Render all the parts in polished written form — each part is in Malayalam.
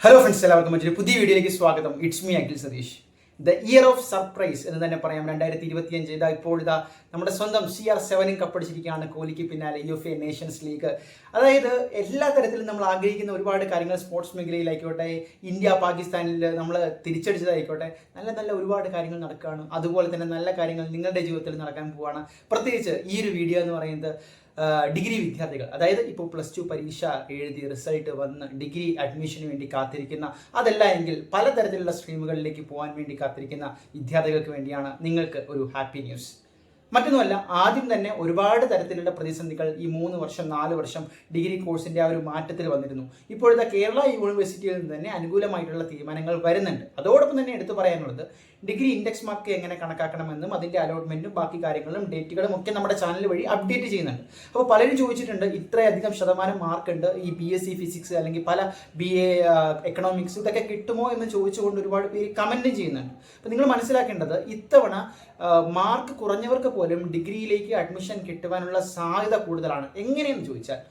ഹലോ ഫ്രണ്ട്സ്, എല്ലാവർക്കും മറ്റൊരു പുതിയ വീഡിയോയിലേക്ക് സ്വാഗതം. It's me Akhil Satheesh. The year of surprise എന്ന് തന്നെ പറയാം. 2025 ഇപ്പോൾ നമ്മുടെ സ്വന്തം CR7 കപ്പടിച്ചിരിക്കുകയാണ്. കോഹ്ലിക്ക് പിന്നാലെ UEFA നേഷൻസ് ലീഗ്. അതായത് എല്ലാ തരത്തിലും നമ്മൾ ആഗ്രഹിക്കുന്ന ഒരുപാട് കാര്യങ്ങൾ സ്പോർട്സ് മേഖലയിലായിക്കോട്ടെ, ഇന്ത്യ പാകിസ്ഥാനിൽ നമ്മൾ തിരിച്ചടിച്ചതായിക്കോട്ടെ, നല്ല നല്ല ഒരുപാട് കാര്യങ്ങൾ നടക്കുകയാണ്. അതുപോലെ തന്നെ നല്ല കാര്യങ്ങൾ നിങ്ങളുടെ ജീവിതത്തിൽ നടക്കാൻ പോവുകയാണ്. പ്രത്യേകിച്ച് ഈ ഒരു വീഡിയോ എന്ന് പറയുന്നത് ഡിഗ്രി വിദ്യാർത്ഥികൾ, അതായത് ഇപ്പോൾ +2 പരീക്ഷ എഴുതി റിസൾട്ട് വന്ന് ഡിഗ്രി അഡ്മിഷന് വേണ്ടി കാത്തിരിക്കുന്ന, അതല്ല എങ്കിൽ പലതരത്തിലുള്ള സ്ട്രീമുകളിലേക്ക് പോകാൻ വേണ്ടി കാത്തിരിക്കുന്ന വിദ്യാർത്ഥികൾക്ക് വേണ്ടിയാണ് നിങ്ങൾക്ക് ഒരു ഹാപ്പി ന്യൂസ്. മറ്റൊന്നുമല്ല, ആദ്യം തന്നെ ഒരുപാട് തരത്തിലുള്ള പ്രതിസന്ധികൾ ഈ 3 വർഷം 4 വർഷം ഡിഗ്രി കോഴ്സിൻ്റെ ആ ഒരു മാറ്റത്തിൽ വന്നിരുന്നു. ഇപ്പോഴത്തെ കേരള യൂണിവേഴ്സിറ്റിയിൽ നിന്ന് തന്നെ അനുകൂലമായിട്ടുള്ള തീരുമാനങ്ങൾ വരുന്നുണ്ട്. അതോടൊപ്പം തന്നെ എടുത്തു പറയാനുള്ളത്, ഡിഗ്രി ഇൻഡെക്സ് മാർക്ക് എങ്ങനെ കണക്കാക്കണമെന്നും അതിൻ്റെ അലോട്ട്മെൻറ്റും ബാക്കി കാര്യങ്ങളും ഡേറ്റുകളും ഒക്കെ നമ്മുടെ ചാനൽ വഴി അപ്ഡേറ്റ് ചെയ്യുന്നുണ്ട്. അപ്പോൾ പലരും ചോദിച്ചിട്ടുണ്ട്, ഇത്രയധികം ശതമാനം മാർക്കുണ്ട് ഈ BSc ഫിസിക്സ് അല്ലെങ്കിൽ പല BA എക്കണോമിക്സ് ഇതൊക്കെ കിട്ടുമോ എന്ന് ചോദിച്ചുകൊണ്ട് ഒരുപാട് പേര് കമൻറ്റും ചെയ്യുന്നുണ്ട്. അപ്പോൾ നിങ്ങൾ മനസ്സിലാക്കേണ്ടത്, ഇത്തവണ മാർക്ക് കുറഞ്ഞവർക്ക് പോലും ഡിഗ്രിയിലേക്ക് അഡ്മിഷൻ കിട്ടുവാനുള്ള സാധ്യത കൂടുതലാണ്. എങ്ങനെയെന്ന് ചോദിച്ചാൽ,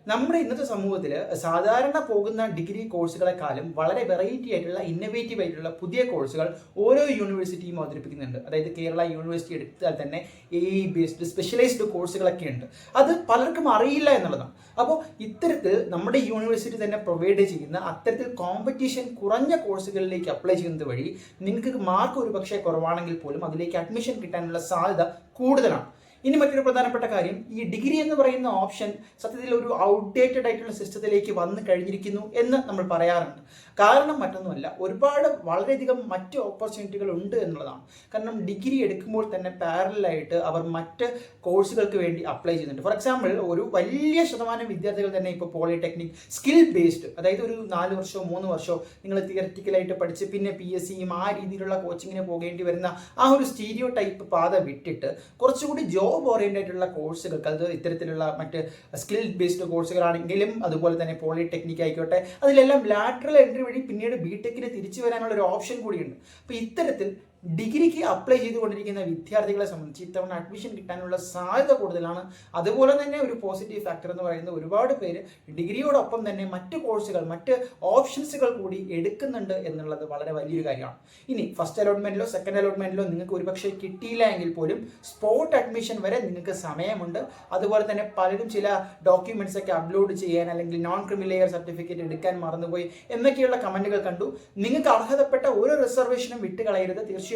നമ്മുടെ ഇന്നത്തെ സമൂഹത്തിൽ സാധാരണ പോകുന്ന ഡിഗ്രി കോഴ്സുകളെക്കാളും വളരെ വെറൈറ്റി ആയിട്ടുള്ള ഇന്നോവേറ്റീവ് ആയിട്ടുള്ള പുതിയ കോഴ്സുകൾ ഓരോ യൂണിവേഴ്സിറ്റിയും അവതരിപ്പിക്കുന്നുണ്ട്. അതായത് കേരള യൂണിവേഴ്സിറ്റി എടുത്താൽ തന്നെ AI ബേസ്ഡ് സ്പെഷ്യലൈസ്ഡ് കോഴ്സുകളൊക്കെ ഉണ്ട്. അത് പലർക്കും അറിയില്ല എന്നുള്ളതാണ്. അപ്പോൾ ഇത്തരത്തിൽ നമ്മുടെ യൂണിവേഴ്സിറ്റി തന്നെ പ്രൊവൈഡ് ചെയ്യുന്ന അത്തരത്തിൽ കോമ്പറ്റീഷൻ കുറഞ്ഞ കോഴ്സുകളിലേക്ക് അപ്ലൈ ചെയ്യുന്നത് വഴി നിങ്ങൾക്ക് മാർക്ക് ഒരു പക്ഷേ കുറവാണെങ്കിൽ പോലും അതിലേക്ക് അഡ്മിഷൻ കിട്ടാനുള്ള സാധ്യത കൂടുതലാണ്. ഇനി മറ്റൊരു പ്രധാനപ്പെട്ട കാര്യം, ഈ ഡിഗ്രി എന്ന് പറയുന്ന ഓപ്ഷൻ സത്യത്തിൽ ഒരു ഔട്ട്ഡേറ്റഡ് ആയിട്ടുള്ള സിസ്റ്റത്തിലേക്ക് വന്നു കഴിഞ്ഞിരിക്കുന്നു എന്ന് നമ്മൾ പറയാറുണ്ട്. കാരണം മറ്റൊന്നുമല്ല, വളരെയധികം മറ്റ് ഓപ്പർച്യൂണിറ്റികൾ ഉണ്ട് എന്നുള്ളതാണ്. കാരണം ഡിഗ്രി എടുക്കുമ്പോൾ തന്നെ പാരലായിട്ട് അവർ മറ്റ് കോഴ്സുകൾക്ക് വേണ്ടി അപ്ലൈ ചെയ്യുന്നുണ്ട്. ഫോർ എക്സാമ്പിൾ, ഒരു വലിയ ശതമാനം വിദ്യാർത്ഥികൾ തന്നെ ഇപ്പോൾ പോളിടെക്നിക് സ്കിൽ ബേസ്ഡ്, അതായത് ഒരു 4 വർഷമോ 3 വർഷമോ നിങ്ങൾ തിയററ്റിക്കലായിട്ട് പഠിച്ച് പിന്നെ PSCയും ആ രീതിയിലുള്ള കോച്ചിങ്ങിന് പോകേണ്ടി വരുന്ന ആ ഒരു സ്റ്റീരിയോ ടൈപ്പ് പാത വിട്ടിട്ട് കുറച്ചുകൂടി ജോബ് ഓറിയന്റഡ് ആയിട്ടുള്ള കോഴ്സുകൾക്ക്, അത് ഇത്തരത്തിലുള്ള മറ്റ് സ്കിൽ ബേസ്ഡ് കോഴ്സുകളാണെങ്കിലും അതുപോലെ തന്നെ പോളിടെക്നിക് ആയിക്കോട്ടെ, അതിലെല്ലാം ലാറ്ററൽ എൻട്രി വഴി പിന്നീട് BTechന് തിരിച്ചു വരാനുള്ള ഒരു ഓപ്ഷൻ കൂടിയുണ്ട്. അപ്പോൾ ഇത്തരത്തിൽ ഡിഗ്രിക്ക് അപ്ലൈ ചെയ്തുകൊണ്ടിരിക്കുന്ന വിദ്യാർത്ഥികളെ സംബന്ധിച്ച് ഇത്തവണ അഡ്മിഷൻ കിട്ടാനുള്ള സാധ്യത കൂടുതലാണ്. അതുപോലെ തന്നെ ഒരു പോസിറ്റീവ് ഫാക്ടർ എന്ന് പറയുന്നത്, ഒരുപാട് പേര് ഡിഗ്രിയോടൊപ്പം തന്നെ മറ്റ് കോഴ്സുകൾ, മറ്റ് ഓപ്ഷൻസുകൾ കൂടി എടുക്കുന്നുണ്ട് എന്നുള്ളത് വളരെ വലിയൊരു കാര്യമാണ്. ഇനി ഫസ്റ്റ് അലോട്ട്മെന്റിലോ സെക്കൻഡ് അലോട്ട്മെന്റിലോ നിങ്ങൾക്ക് ഒരുപക്ഷെ കിട്ടിയില്ല എങ്കിൽ പോലും സ്പോട്ട് അഡ്മിഷൻ വരെ നിങ്ങൾക്ക് സമയമുണ്ട്. അതുപോലെ തന്നെ പലരും ചില ഡോക്യുമെന്റ്സ് ഒക്കെ അപ്ലോഡ് ചെയ്യാൻ അല്ലെങ്കിൽ നോൺ ക്രിമിനൽ ലെയർ സർട്ടിഫിക്കറ്റ് എടുക്കാൻ മറന്നുപോയി എന്നൊക്കെയുള്ള കമന്റുകൾ കണ്ടു. നിങ്ങൾക്ക് അർഹതപ്പെട്ട ഒരു റിസർവേഷനും വിട്ടുകളയരുത്. തീർച്ചയായിട്ടും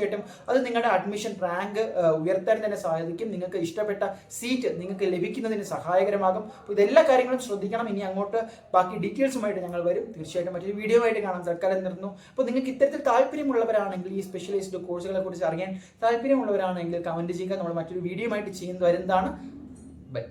അത് നിങ്ങളുടെ അഡ്മിഷൻ റാങ്ക് ഉയർത്താൻ തന്നെ സാധിക്കും. നിങ്ങൾക്ക് ഇഷ്ടപ്പെട്ട സീറ്റ് നിങ്ങൾക്ക് ലഭിക്കുന്നതിന് സഹായകരമാകും. അപ്പോൾ ഇതെല്ലാ കാര്യങ്ങളും ശ്രദ്ധിക്കണം. ഇനി അങ്ങോട്ട് ബാക്കി ഡീറ്റെയിൽസുമായിട്ട് ഞങ്ങൾ വരും. തീർച്ചയായിട്ടും മറ്റൊരു വീഡിയോ ആയിട്ട് കാണാൻ തൽക്കാലം നിർത്തുന്നു. അപ്പോൾ നിങ്ങൾക്ക് ഇത്തരത്തിൽ താല്പര്യമുള്ളവരാണെങ്കിൽ, ഈ സ്പെഷ്യലൈസ്ഡ് കോഴ്സുകളെ കുറിച്ച് അറിയാൻ താല്പര്യമുള്ളവരാണെങ്കിൽ കമന്റ് ചെയ്യുക. നമ്മൾ മറ്റൊരു വീഡിയോ ആയിട്ട് ചെയ്യുന്നത് വരുന്നതാണ്. ബൈ.